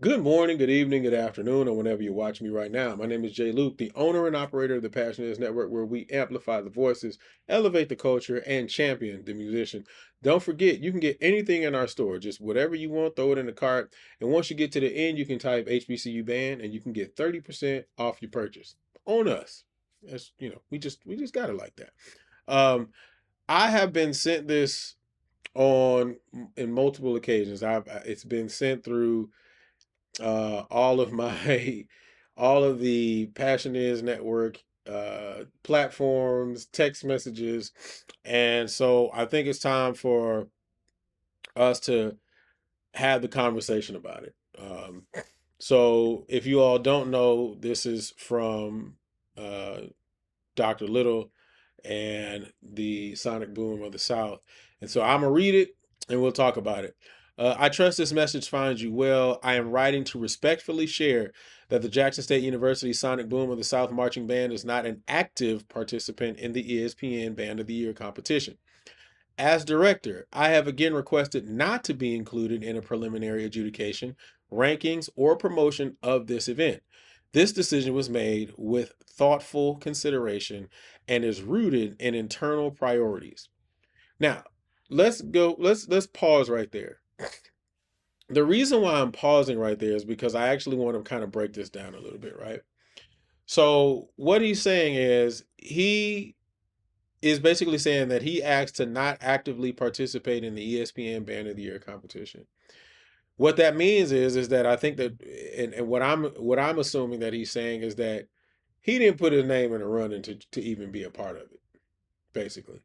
Good morning, good evening, good afternoon, or whenever you watch me right now. My name is Jay Luke, the owner and operator of the Passionates Network, where we amplify the voices, elevate the culture, and champion the musician. Don't forget, you can get anything in our store, just whatever you want, throw it in the cart. And once you get to the end, you can type HBCU band and you can get 30% off your purchase on us. That's, we just got it like that. Um, I have been sent this on in multiple occasions. It's been sent through all of my all of the Passion Network platforms, text messages, and so I think it's time for us to have the conversation about it. So if you all don't know, this is from uh, Dr. Little and the Sonic Boom of the South. And so I'm going to read it and we'll talk about it. I trust this message finds you well. I am writing to respectfully share that the Jackson State University Sonic Boom of the South Marching Band is not an active participant in the ESPN Band of the Year competition. As director, I have again requested not to be included in a preliminary adjudication, rankings, or promotion of this event. This decision was made with thoughtful consideration and is rooted in internal priorities. Now, let's pause right there. The reason why I'm pausing right there is because I actually want to kind of break this down a little bit, right? So, what he's saying is basically saying that he asked to not actively participate in the ESPN Band of the Year competition. What that means is that I think that, and what I'm assuming that he's saying is that he didn't put his name in the running to even be a part of it. Basically,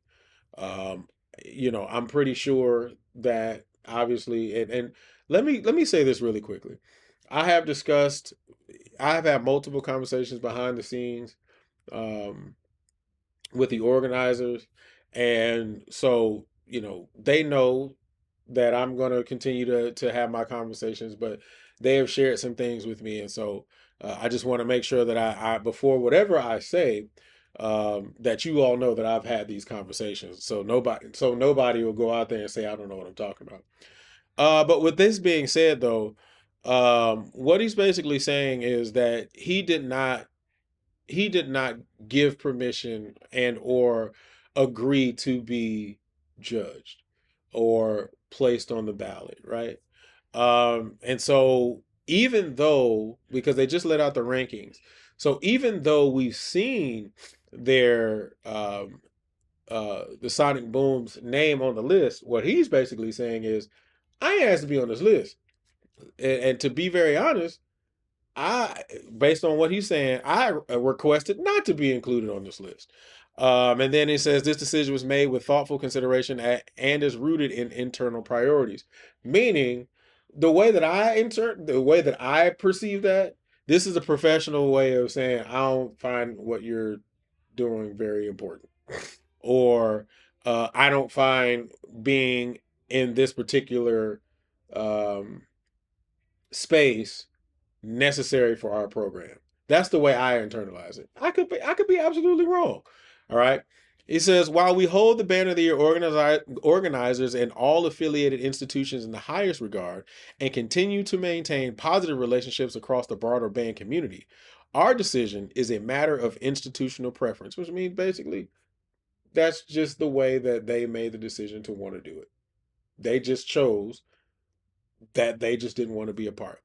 um, I'm pretty sure that obviously, and let me say this really quickly. I have discussed, I have had multiple conversations behind the scenes. Um, with the organizers. And so, they know that I'm going to continue to have my conversations, but they have shared some things with me. And so I just want to make sure that I before whatever I say, that you all know that I've had these conversations. So nobody will go out there and say, I don't know what I'm talking about. But with this being said, though, what he's basically saying is that he did not give permission and or agree to be judged or placed on the ballot, right? And so even though, because they just let out the rankings, so even though we've seen their the Sonic Boom's name on the list, what he's basically saying is, I asked to be on this list. And to be very honest, I, based on what he's saying, I requested not to be included on this list. And then it says this decision was made with thoughtful consideration and is rooted in internal priorities, meaning the way that I perceive that, this is a professional way of saying I don't find what you're doing very important, or I don't find being in this particular um, space necessary for our program. That's the way I internalize it. I could be absolutely wrong. All right. He says, while we hold the Banner of the Year organizers and all affiliated institutions in the highest regard and continue to maintain positive relationships across the broader band community, our decision is a matter of institutional preference, which means basically that's just the way that they made the decision to want to do it. They just chose that they just didn't want to be a part.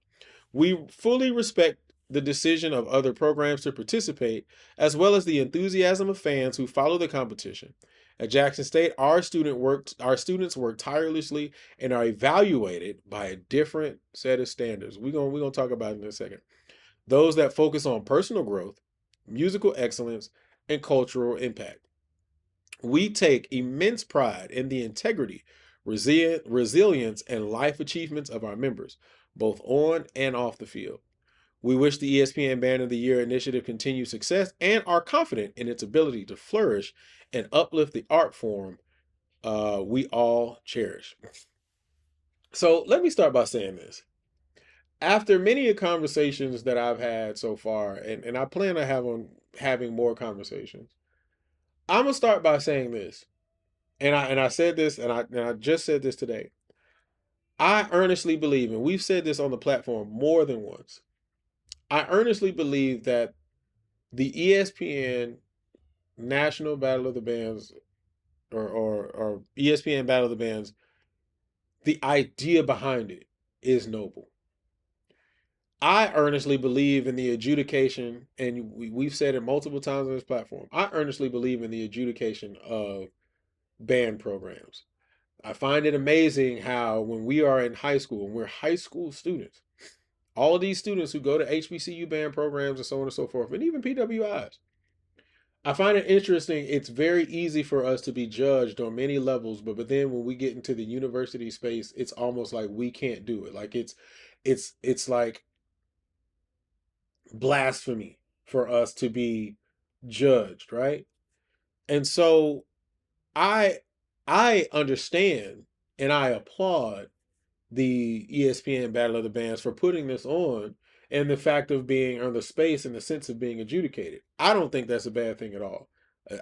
We fully respect the decision of other programs to participate, as well as the enthusiasm of fans who follow the competition. At Jackson State, our students work tirelessly and are evaluated by a different set of standards. We're gonna talk about it in a second. Those that focus on personal growth, musical excellence, and cultural impact. We take immense pride in the integrity, resilience, and life achievements of our members, both on and off the field. We wish the ESPN Band of the Year initiative continued success and are confident in its ability to flourish and uplift the art form we all cherish. So let me start by saying this. After many conversations that I've had so far, and I plan on having more conversations, I'm gonna start by saying this. And I said this, and I just said this today. I earnestly believe, and we've said this on the platform more than once, I earnestly believe that the ESPN National Battle of the Bands or ESPN Battle of the Bands, the idea behind it is noble. I earnestly believe in the adjudication, and we've said it multiple times on this platform. I earnestly believe in the adjudication of band programs. I find it amazing how when we are in high school, and we're high school students, all of these students who go to HBCU band programs and so on and so forth, and even PWIs, I find it interesting. It's very easy for us to be judged on many levels, but then when we get into the university space, it's almost like we can't do it. Like it's like blasphemy for us to be judged, right? And so I I understand and I applaud the ESPN Battle of the Bands for putting this on and the fact of being on the space and the sense of being adjudicated. I don't think that's a bad thing at all.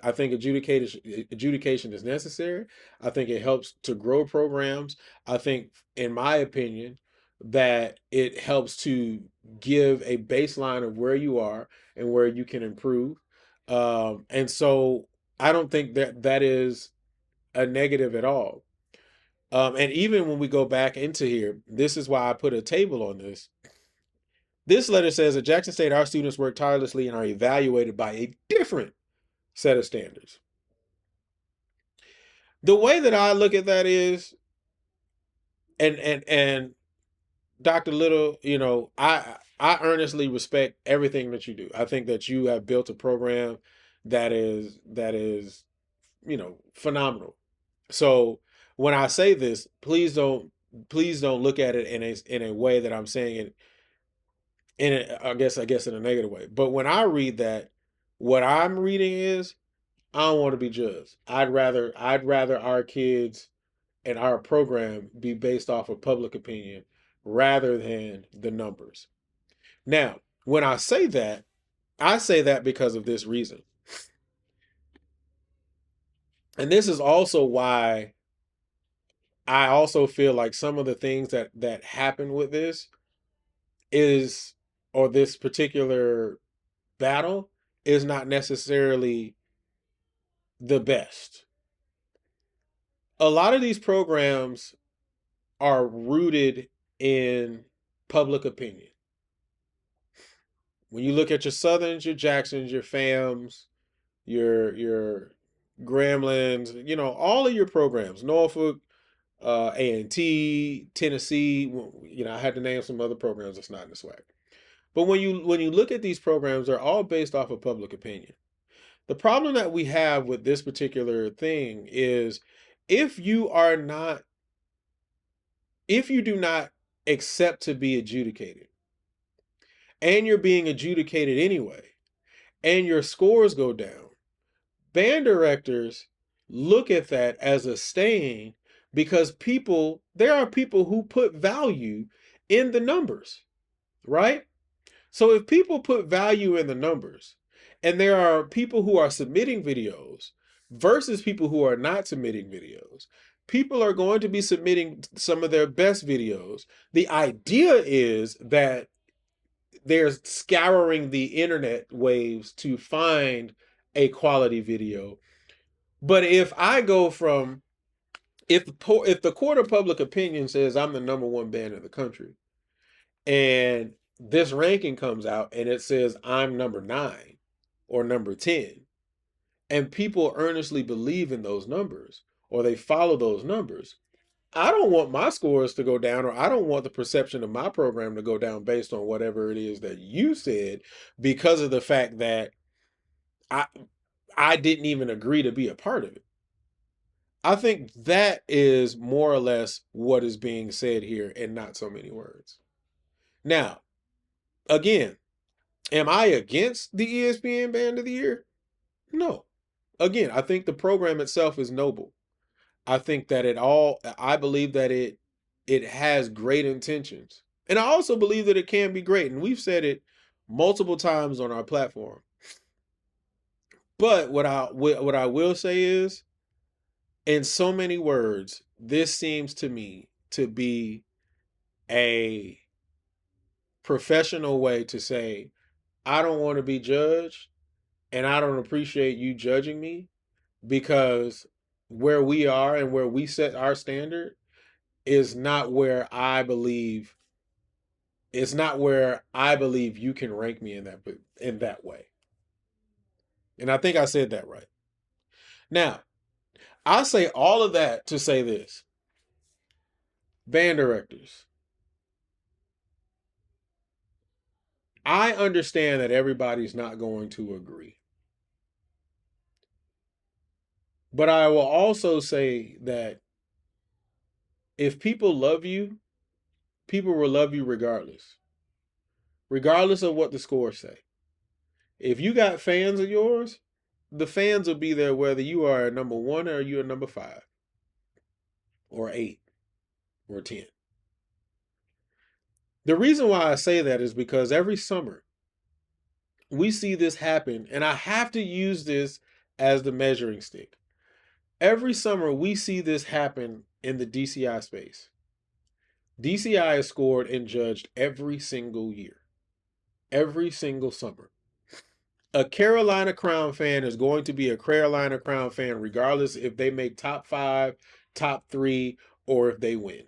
I think adjudication is necessary. I think it helps to grow programs. I think, in my opinion, that it helps to give a baseline of where you are and where you can improve. And so I don't think that that is a negative at all. And even when we go back into here, this is why I put a table on this. This letter says at Jackson State, our students work tirelessly and are evaluated by a different set of standards. The way that I look at that is, and Dr. Little, I earnestly respect everything that you do. I think that you have built a program that is phenomenal. So when I say this, please don't look at it in a way that I'm saying it I guess in a negative way. But when I read that, what I'm reading is I don't want to be judged. I'd rather our kids and our program be based off of public opinion rather than the numbers. Now, when I say that because of this reason. And this is also why I also feel like some of the things that happen with this is or this particular battle is not necessarily the best. A lot of these programs are rooted in public opinion. When you look at your Southerns, your Jacksons, your FAMs, your Gremlins, all of your programs, Norfolk, A&T, Tennessee, I had to name some other programs that's not in the swag. But when you look at these programs, they're all based off of public opinion. The problem that we have with this particular thing is if you are not if you do not accept to be adjudicated and you're being adjudicated anyway and your scores go down, band directors look at that as a stain because there are people who put value in the numbers, right? So if people put value in the numbers and there are people who are submitting videos versus people who are not submitting videos, people are going to be submitting some of their best videos. The idea is that they're scouring the internet waves to find a quality video. But if the court of public opinion says I'm the number one band in the country, and this ranking comes out and it says I'm number 9 or number 10, and people earnestly believe in those numbers or they follow those numbers, I don't want my scores to go down, or I don't want the perception of my program to go down based on whatever it is that you said because of the fact that I I didn't even agree to be a part of it. I think that is more or less what is being said here in not so many words. Now, again, am I against the ESPN Band of the Year? No. Again, I think the program itself is noble. I believe that it has great intentions. And I also believe that it can be great. And we've said it multiple times on our platform. But what I will say is, in so many words, this seems to me to be a professional way to say, I don't want to be judged and I don't appreciate you judging me because where we are and where we set our standard is not where I believe it's not where I believe you can rank me in that way. And I think I said that right. Now, I say all of that to say this. Band directors, I understand that everybody's not going to agree. But I will also say that if people love you, people will love you regardless of what the scores say. If you got fans of yours, the fans will be there whether you are a number one or you're a number five or eight or 10. The reason why I say that is because every summer we see this happen, and I have to use this as the measuring stick. Every summer we see this happen in the DCI space. DCI is scored and judged every single year, every single summer. A Carolina Crown fan is going to be a Carolina Crown fan regardless if they make top 5, top 3, or if they win.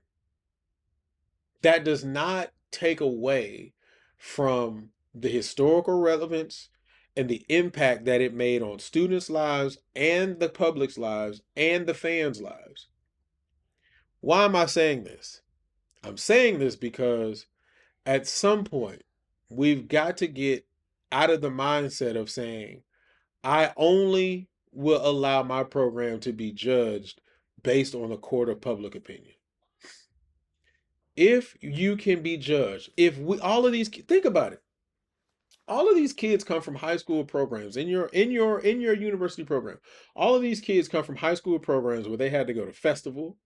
That does not take away from the historical relevance and the impact that it made on students' lives and the public's lives and the fans' lives. Why am I saying this? I'm saying this because at some point, we've got to get out of the mindset of saying, I only will allow my program to be judged based on a court of public opinion. If you can be judged, if we all of these think about it, all of these kids come from high school programs in your university program. All of these kids come from high school programs where they had to go to festival,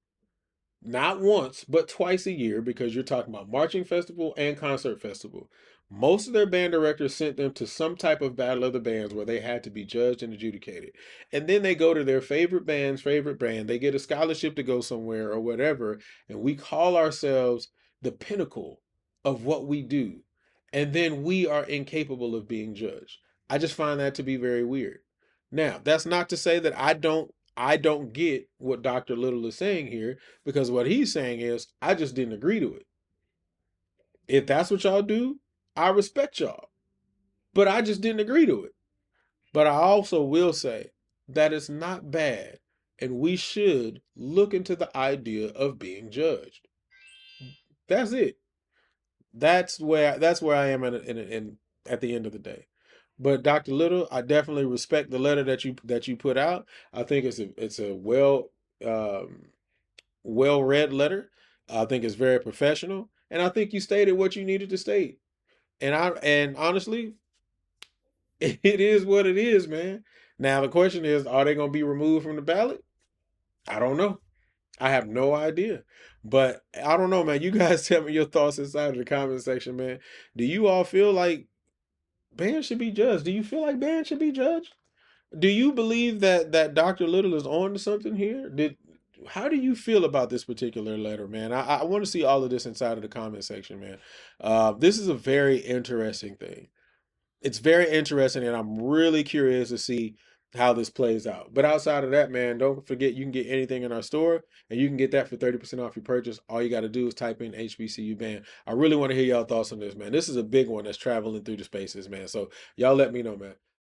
not once, but twice a year, because you're talking about marching festival and concert festival. Most of their band directors sent them to some type of battle of the bands where they had to be judged and adjudicated. And then they go to their favorite band's favorite band. They get a scholarship to go somewhere or whatever. And we call ourselves the pinnacle of what we do. And then we are incapable of being judged. I just find that to be very weird. Now, that's not to say that I don't get what Dr. Little is saying here, because what he's saying is I just didn't agree to it. If that's what y'all do, I respect y'all. But I just didn't agree to it. But I also will say that it's not bad, and we should look into the idea of being judged. That's it. That's where I am at the end of the day. But Dr. Little, I definitely respect the letter that you put out. I think it's a um, well read letter. I think it's very professional, and I think you stated what you needed to state. And honestly, it is what it is, man. Now the question is, are they going to be removed from the ballot? I don't know. I have no idea. But I don't know, man. You guys tell me your thoughts inside of the comment section, man. Do you all feel like bands should be judged? Do you feel like bands should be judged? Do you believe that Dr. Little is on to something here? How do you feel about this particular letter, man? I want to see all of this inside of the comment section, man. This is a very interesting thing. It's very interesting, and I'm really curious to see how this plays out. But outside of that, man, don't forget you can get anything in our store, and you can get that for 30% off your purchase. All you got to do is type in HBCU band. I really want to hear y'all thoughts on this, man. This is a big one that's traveling through the spaces, man. So y'all let me know, man.